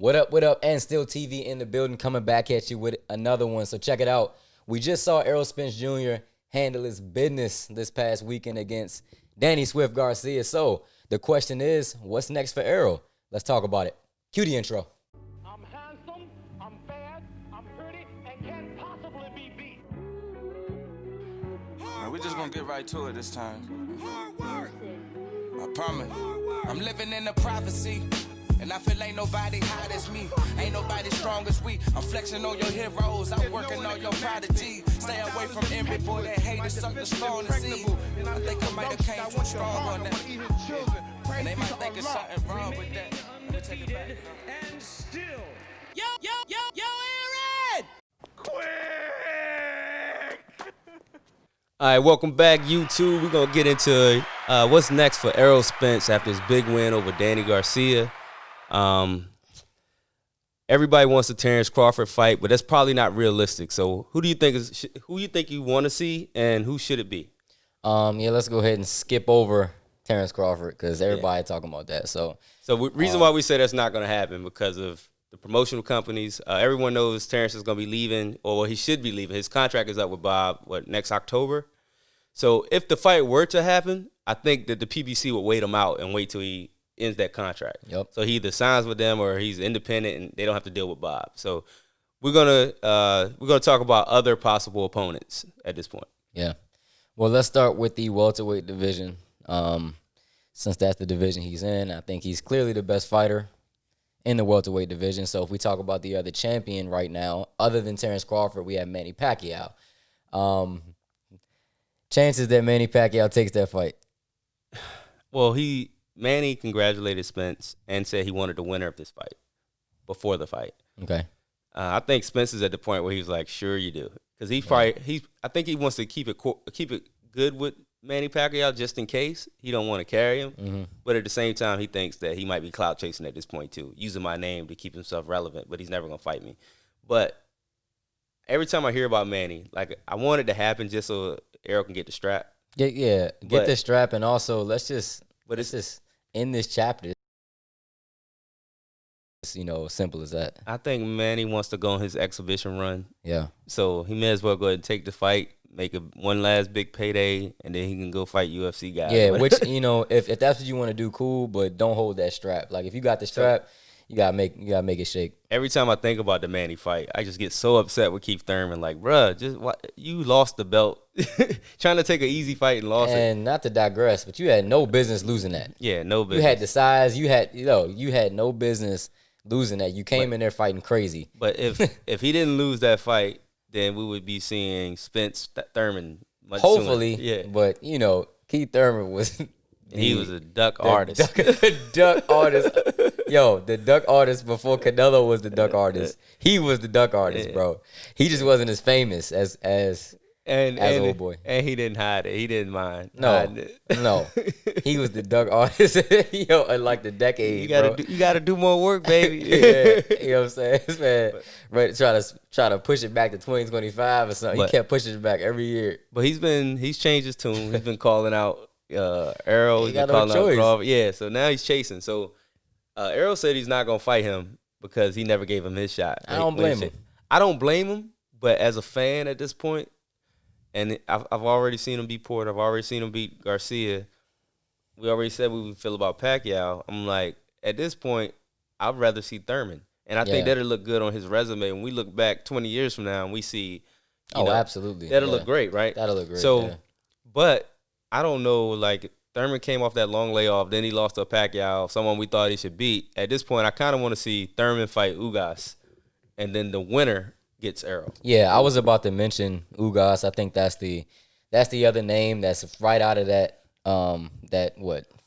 What up, what up? AndStilltv in the building, coming back at you with another one. So check it out. We just saw Errol Spence Jr. handle his business this past weekend against Danny Swift Garcia. So the question is, what's next for Errol? Let's talk about it. Cue the intro. I'm handsome, I'm bad, I'm pretty, and can't possibly be beat. We're just gonna get right to it this time. I promise. I'm living in the prophecy. And I feel ain't nobody hot as me. Ain't nobody strong as we. I'm flexing on your heroes. I'm working on your prodigy. Stay away from envy, boy. That hate is something strong to see. I think I might have came too strong on that. And they might think it's something wrong with that. Let me take it back. And still. Yo, Aaron! All right, welcome back, YouTube. We're going to get into what's next for Errol Spence after his big win over Danny Garcia. Everybody wants a Terrence Crawford fight, but that's probably not realistic. So who you think you want to see, and who should it be? Let's go ahead and skip over Terrence Crawford because everybody talking about that. So reason why we say that's not going to happen because of the promotional companies. Everyone knows Terrence is going to be leaving, or he should be leaving. His contract is up with Bob, next October? So if the fight were to happen, I think that the PBC would wait him out and wait till he ends that contract. Yep. So he either signs with them or he's independent and they don't have to deal with Bob. So we're gonna talk about other possible opponents at this point. Yeah. Well, let's start with the welterweight division. Since that's the division he's in, I think he's clearly the best fighter in the welterweight division. So if we talk about the other champion right now, other than Terrence Crawford, we have Manny Pacquiao. Chances that Manny Pacquiao takes that fight? Well, Manny congratulated Spence and said he wanted the winner of this fight before the fight. Okay. I think Spence is at the point where he's like, sure you do, because I think he wants to keep it good with Manny Pacquiao just in case he don't want to carry him. Mm-hmm. But at the same time, he thinks that he might be clout chasing at this point too, using my name to keep himself relevant. But he's never gonna fight me. But every time I hear about Manny, like I want it to happen just so Errol can get the strap. Get the strap, and also let's just end this chapter. It's simple as that. I think Manny wants to go on his exhibition run. Yeah. So he may as well go ahead and take the fight, make one last big payday, and then he can go fight UFC guys. Yeah, which if that's what you want to do, cool, but don't hold that strap. Like if you got the strap, you gotta make it shake. Every time I think about the Manny fight, I just get so upset with Keith Thurman. Like, bruh, you lost the belt, trying to take an easy fight and lost it. And not to digress, but you had no business losing that. Yeah, no business. You had the size. You had no business losing that. You came in there fighting crazy. But if he didn't lose that fight, then we would be seeing Spence Thurman much hopefully sooner. Yeah. But Keith Thurman was he was a duck artist. The duck artist. Yo, the duck artist before Canelo was the duck artist. He was the duck artist, bro. He just wasn't as famous as old boy. And he didn't hide it. He didn't mind. No. He was the duck artist. Like the decade. You gotta do more work, baby. Yeah, you know what I'm saying? This man ready to try to push it back to 2025 or something. He kept pushing it back every year. But he's changed his tune. He's been calling out Errol. He got no choice. Crawford. Yeah, so now he's chasing. So Errol said he's not gonna fight him because he never gave him his shot. I don't blame him. I don't blame him, but as a fan at this point, and I've already seen him beat Porter. I've already seen him beat Garcia. We already said what we feel about Pacquiao. I'm like, at this point, I'd rather see Thurman. And I think that'll look good on his resume. When we look back 20 years from now and we see, absolutely. That'll look great, right? That'll look great. So, but I don't know, like, Thurman came off that long layoff. Then he lost to Pacquiao, someone we thought he should beat. At this point, I kind of want to see Thurman fight Ugas. And then the winner gets Errol. Yeah, I was about to mention Ugas. I think that's the other name that's right out of that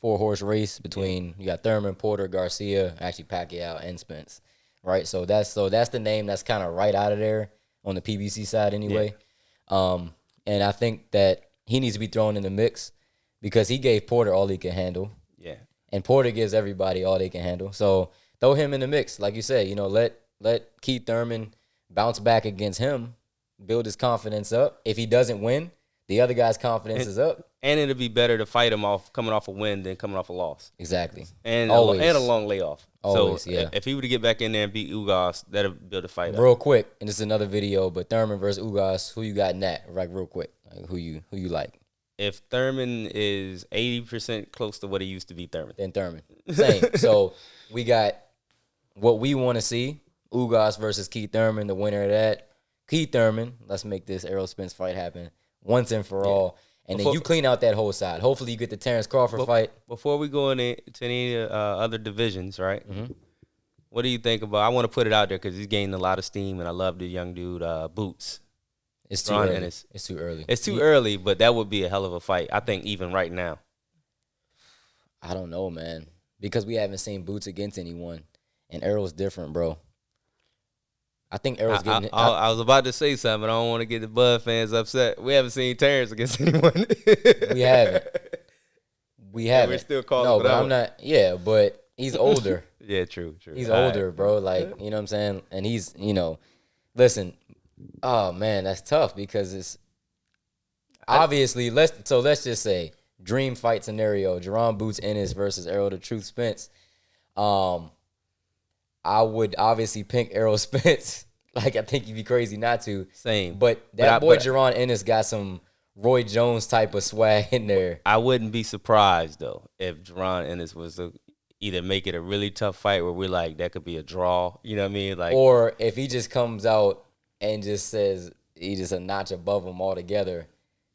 four-horse race between you got Thurman, Porter, Garcia, actually Pacquiao, and Spence, right? So that's the name that's kind of right out of there on the PBC side anyway. Yeah. And I think that he needs to be thrown in the mix because he gave Porter all he can handle. Yeah. And Porter gives everybody all they can handle. So throw him in the mix, like you said. Let Keith Thurman bounce back against him, build his confidence up. If he doesn't win, the other guy's confidence is up. And it'll be better to fight him coming off a win than coming off a loss. Exactly. And always. And a long layoff. Always, so yeah. if he were to get back in there and beat Ugas, that'll build a fight up. Real quick, and this is another video, but Thurman versus Ugas, who you got in that? Like real quick, like, who you like? If Thurman is 80% close to what he used to be, Thurman. Then Thurman. Same. So we got what we want to see: Ugas versus Keith Thurman. The winner of that, Keith Thurman. Let's make this Errol Spence fight happen once and for all. And then you clean out that whole side. Hopefully, you get the Terrence Crawford fight. Before we go into any other divisions, right? Mm-hmm. What do you think about? I want to put it out there because he's gaining a lot of steam, and I love the young dude, Boots. It's too Ron early. Ennis. It's too early. It's too early, but that would be a hell of a fight. I think even right now. I don't know, man, because we haven't seen Boots against anyone, and Errol's different, bro. I think Errol's getting. I was about to say something. I don't want to get the Bud fans upset. We haven't seen Terrence against anyone. We haven't. We haven't. We're still calling. No, it but out. I'm not. Yeah, but he's older. Yeah, true. He's All older, bro. Like, you know what I'm saying? And he's, listen. Oh man, that's tough because it's obviously let's just say dream fight scenario: Jerron Boots Ennis versus Errol the Truth Spence. I would obviously pick Errol Spence. Like, I think you'd be crazy not to. Same. But Jerron Ennis got some Roy Jones type of swag in there. I wouldn't be surprised, though, if Jerron Ennis was to either make it a really tough fight where we're like, that could be a draw. You know what I mean? Like, or if he just comes out and just says he's just a notch above him altogether,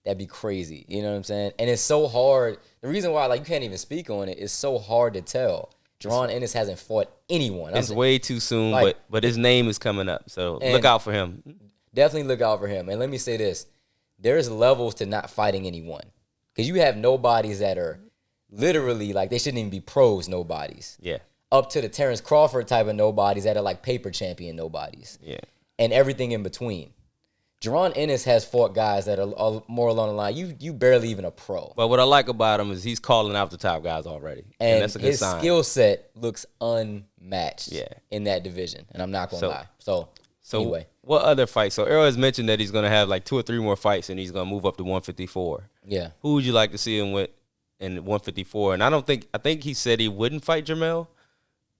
that'd be crazy. You know what I'm saying? And it's so hard. The reason why, like, you can't even speak on it, it's so hard to tell. Jerron Ennis hasn't fought anyone. it's way too soon, like, but his name is coming up. So look out for him. Definitely look out for him. And let me say this. There's levels to not fighting anyone. Because you have nobodies that are literally, like, they shouldn't even be pros nobodies. Yeah. Up to the Terrence Crawford type of nobodies that are like paper champion nobodies. Yeah. And everything in between. Jerron Ennis has fought guys that are more along the line. You barely even a pro. But what I like about him is he's calling out the top guys already. And that's a good his sign. skill set looks unmatched Yeah. in that division. And I'm not going to lie. So anyway. What other fights? So Errol has mentioned that he's going to have like 2 or 3 more fights and he's going to move up to 154. Yeah. Who would you like to see him with in 154? And I think he said he wouldn't fight Jermell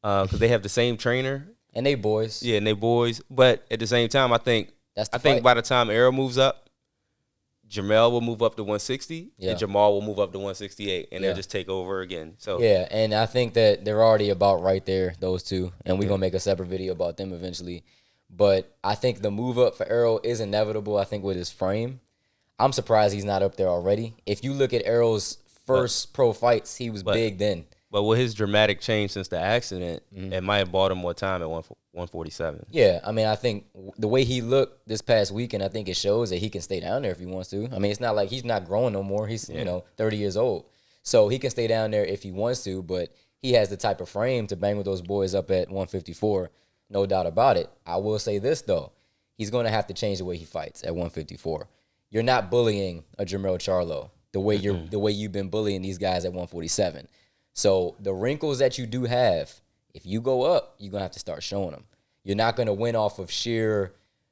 because they have the same trainer. And they boys. Yeah, and they boys. But at the same time, I think fight. by the time Errol moves up, Jermell will move up to 160 Yeah. and Jamal will move up to 168 and Yeah. they'll just take over again. So Yeah, and I think that they're already about right there, those two. And we're going to make a separate video about them eventually. But I think the move up for Errol is inevitable, I think, with his frame. I'm surprised he's not up there already. If you look at Errol's first pro fights, he was big then. But with his dramatic change since the accident, it might have bought him more time at 147. Yeah, I mean, I think the way he looked this past weekend, I think it shows that he can stay down there if he wants to. I mean, it's not like he's not growing no more. He's, 30 years old. So he can stay down there if he wants to, but he has the type of frame to bang with those boys up at 154, no doubt about it. I will say this, though. He's going to have to change the way he fights at 154. You're not bullying a Jermell Charlo the way you've been bullying these guys at 147. So the wrinkles that you do have, if you go up, you're going to have to start showing them. You're not going to win off of sheer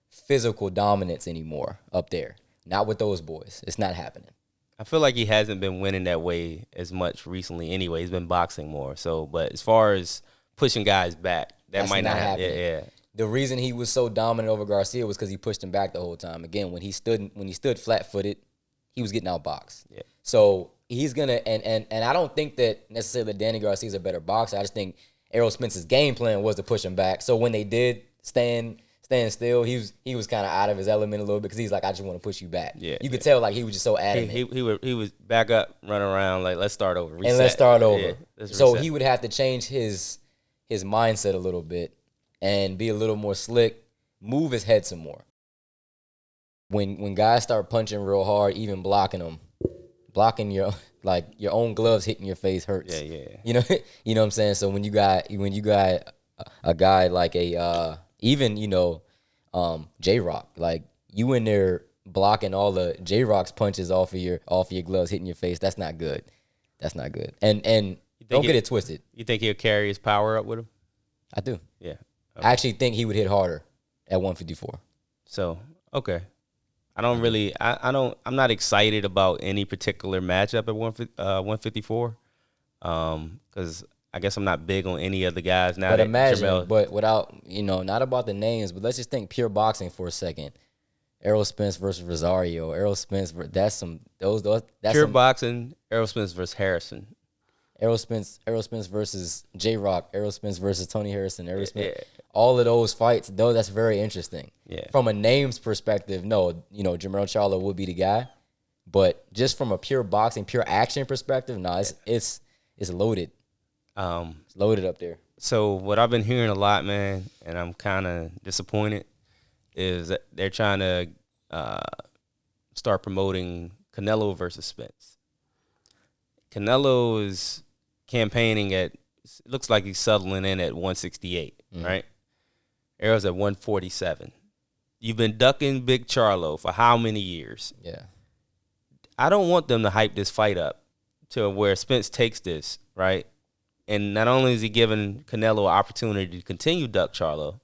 physical dominance anymore up there. Not with those boys. It's not happening. I feel like he hasn't been winning that way as much recently anyway. He's been boxing more. So, but as far as pushing guys back, that might not happen. Yeah. The reason he was so dominant over Garcia was because he pushed him back the whole time. Again, when he stood flat-footed, he was getting outboxed. Yeah. So he's gonna and I don't think that necessarily Danny Garcia's a better boxer. I just think Errol Spence's game plan was to push him back. So when they did stand still, he was kind of out of his element a little bit because he's like, I just want to push you back. Yeah, you could tell like he was just so adamant. He was back up, run around like let's start over, reset. And let's start over. Yeah, let's so reset. he would have to change his mindset a little bit and be a little more slick, move his head some more. When guys start punching real hard, even blocking your own gloves hitting your face hurts. Yeah. You know what I'm saying? So when you got a guy like J-Rock, like you in there blocking all the J-Rock's punches off of your gloves hitting your face, that's not good. That's not good. And don't get it twisted. You think he'll carry his power up with him? I do. Yeah. Okay. I actually think he would hit harder at 154. So, okay. I'm not excited about any particular matchup at 154 because I guess I'm not big on any of the guys now. But that imagine, Jermell, but without, not about the names, but let's just think pure boxing for a second. Errol Spence versus Rosario. Errol Spence, that's some those. That's pure some, boxing, Errol Spence versus Harrison. Errol Spence versus J Rock. Errol Spence versus Tony Harrison. Errol Spence. Yeah. All of those fights, though, that's very interesting. Yeah. From a names perspective, no, Jermell Charlo would be the guy, but just from a pure boxing, pure action perspective, nah, it's loaded. It's loaded up there. So what I've been hearing a lot, man, and I'm kind of disappointed, is that they're trying to start promoting Canelo versus Spence. Canelo is campaigning at, looks like he's settling in at 168, right? Errol's at 147. You've been ducking Big Charlo for how many years? Yeah. I don't want them to hype this fight up to where Spence takes this, right? And not only is he giving Canelo an opportunity to continue duck Charlo,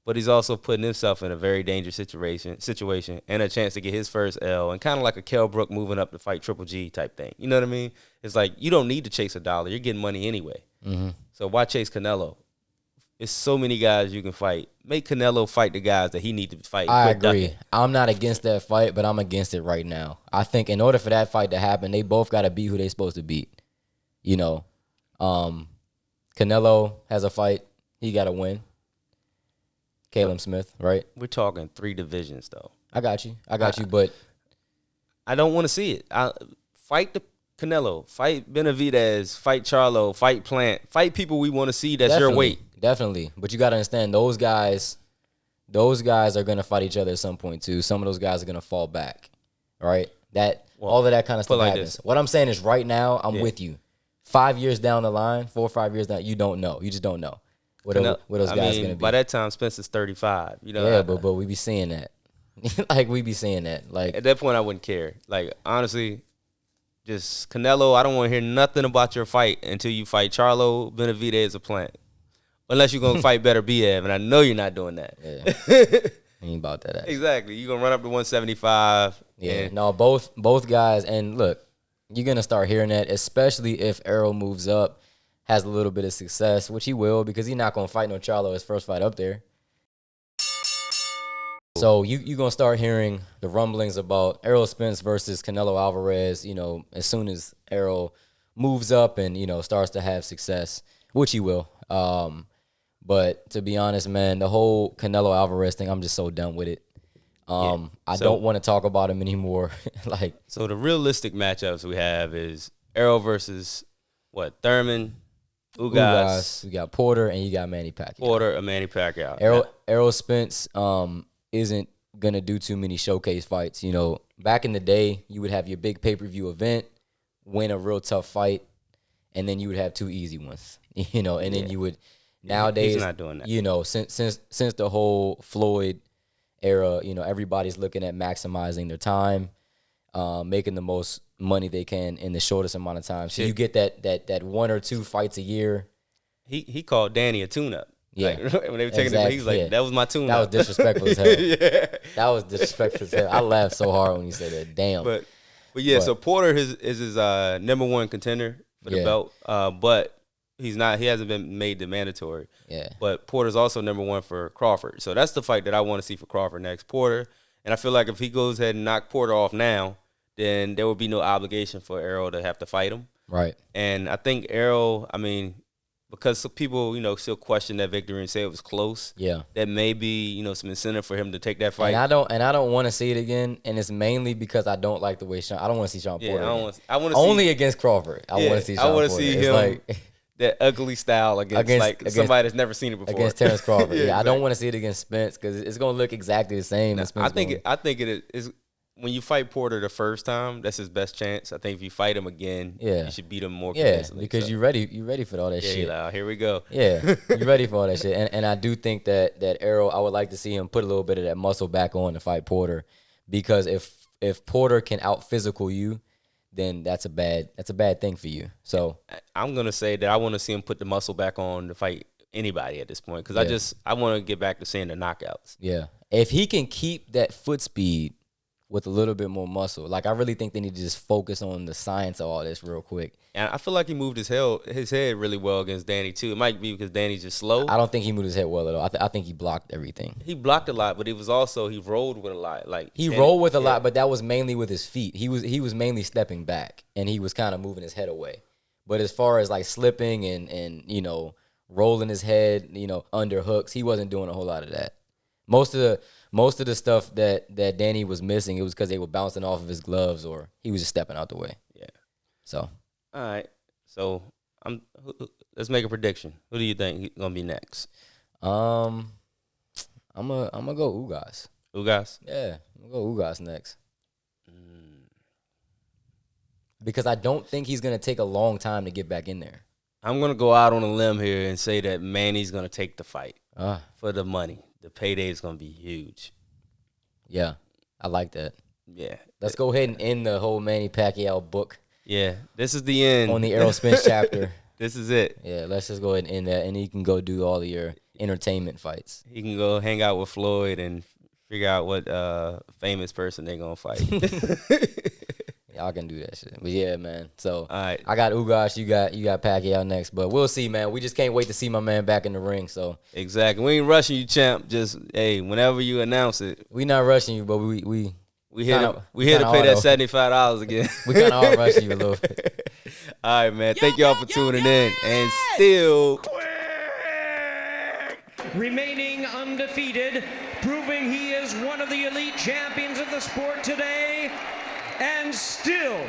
but he's also putting himself in a very dangerous situation and a chance to get his first L, and kind of like a Kell Brook moving up to fight Triple G type thing. You know what I mean? It's like you don't need to chase $1. You're getting money anyway. So why chase Canelo? It's so many guys you can fight. Make Canelo fight the guys that he needs to fight. I Quit agree. ducking. I'm not against that fight, but I'm against it right now. I think in order for that fight to happen, they both got to beat who they supposed to beat. Canelo has a fight. He got to win. Caleb Smith, right? We're talking 3 divisions, though. I got you, but I don't want to see it. Fight the Canelo, fight Benavidez, fight Charlo, fight Plant, fight people we want to see that's your weight. Definitely. But you got to understand, those guys are going to fight each other at some point, too. Some of those guys are going to fall back, right? All of that kind of stuff like happens. this. What I'm saying is right now, I'm with you. 5 years down the line, 4 or 5 years down, you don't know. You just don't know what those guys are going to be. By that time, Spencer's 35. Yeah, but we be seeing that. We be seeing that. Like, at that point, I wouldn't care. Like, honestly, just Canelo, I don't want to hear nothing about your fight until you fight Charlo, Benavidez, or Plant. Unless you're going to fight Better Biev, and I know you're not doing that. Yeah. Ain't about that. Actually. Exactly. You're going to run up to 175. Yeah. No, both guys. And look, you're going to start hearing that, especially if Errol moves up, has a little bit of success, which he will, because he's not going to fight no Charlo his first fight up there. So you're going to start hearing the rumblings about Errol Spence versus Canelo Alvarez, as soon as Errol moves up and, starts to have success, which he will. But to be honest, man, the whole Canelo Alvarez thing, I'm just so done with it. I don't want to talk about him anymore. So the realistic matchups we have is Errol versus, Thurman, Ugas, you got Porter, and you got Manny Pacquiao. Porter, and Manny Pacquiao. Errol Spence isn't going to do too many showcase fights. Back in the day, you would have your big pay-per-view event, win a real tough fight, and then you would have 2 easy ones, and then you would nowadays, he's not doing that. Since the whole Floyd era, everybody's looking at maximizing their time, making the most money they can in the shortest amount of time. So you get that 1 or 2 fights a year. He called Danny a tune-up. Yeah. Like, when they were taking it, he was like, that was my tune-up. That was disrespectful as hell. Yeah. That was disrespectful as hell. I laughed so hard when you said that. Damn. But so Porter is his number 1 contender for the belt. But he hasn't been made the mandatory. Yeah. But Porter's also number 1 for Crawford. So that's the fight that I want to see for Crawford next. Porter. And I feel like if he goes ahead and knock Porter off now, then there will be no obligation for Errol to have to fight him. Right. And I think Errol, because some people, still question that victory and say it was close. Yeah. That may be, some incentive for him to take that fight. And I don't want to see it again. And it's mainly because I don't like the way I don't want to see Sean Porter. I want to only against Crawford. I want to see Sean Porter. I want to see him that ugly style against somebody that's never seen it before. Against Terrence Crawford. Exactly. I don't want to see it against Spence because it's going to look exactly the same. Now, I think it is. When you fight Porter the first time, that's his best chance. I think if you fight him again, you should beat him more convincingly. Because you're ready for all that shit. Like, here we go. Yeah, you're ready for all that shit. And I do think that Errol, I would like to see him put a little bit of that muscle back on to fight Porter, because if Porter can out physical you, then that's a bad thing for you. So I'm gonna say that I want to see him put the muscle back on to fight anybody at this point, because I want to get back to seeing the knockouts. Yeah, if he can keep that foot speed with a little bit more muscle. Like, I really think they need to just focus on the science of all this real quick. And I feel like he moved his head really well against Danny too. It might be because Danny's just slow. I don't think he moved his head well at all. I think he blocked everything. He blocked a lot, but he rolled with a lot. Like He rolled with a lot, but that was mainly with his feet. He was mainly stepping back, and he was kind of moving his head away. But as far as like slipping and you know, rolling his head, you know, under hooks, he wasn't doing a whole lot of that. Most of the stuff that Danny was missing, it was because they were bouncing off of his gloves or he was just stepping out the way. Yeah. So. All right. So let's make a prediction. Who do you think is gonna be next? I'm gonna go Ugas. Ugas? Yeah, I'm gonna go Ugas next. Because I don't think he's gonna take a long time to get back in there. I'm gonna go out on a limb here and say that Manny's gonna take the fight for the money. The payday is gonna be huge. Yeah, I like that. Yeah. Let's go ahead and end the whole Manny Pacquiao book. Yeah, this is the end. On the Errol Spence chapter. This is it. Yeah, let's just go ahead and end that, and you can go do all of your entertainment fights. He can go hang out with Floyd and figure out what famous person they're gonna fight. Y'all can do that shit. But yeah, man. So all right. I got Ugas, you got Pacquiao next, but we'll see, man. We just can't wait to see my man back in the ring. So exactly, we ain't rushing you, champ. Just hey, whenever you announce it, we not rushing you, but we here to pay that $75 again. We kind of are rushing you a little bit. All right, man. Thank y'all for tuning in. And still remaining undefeated, proving he is one of the elite champions of the sport today, and still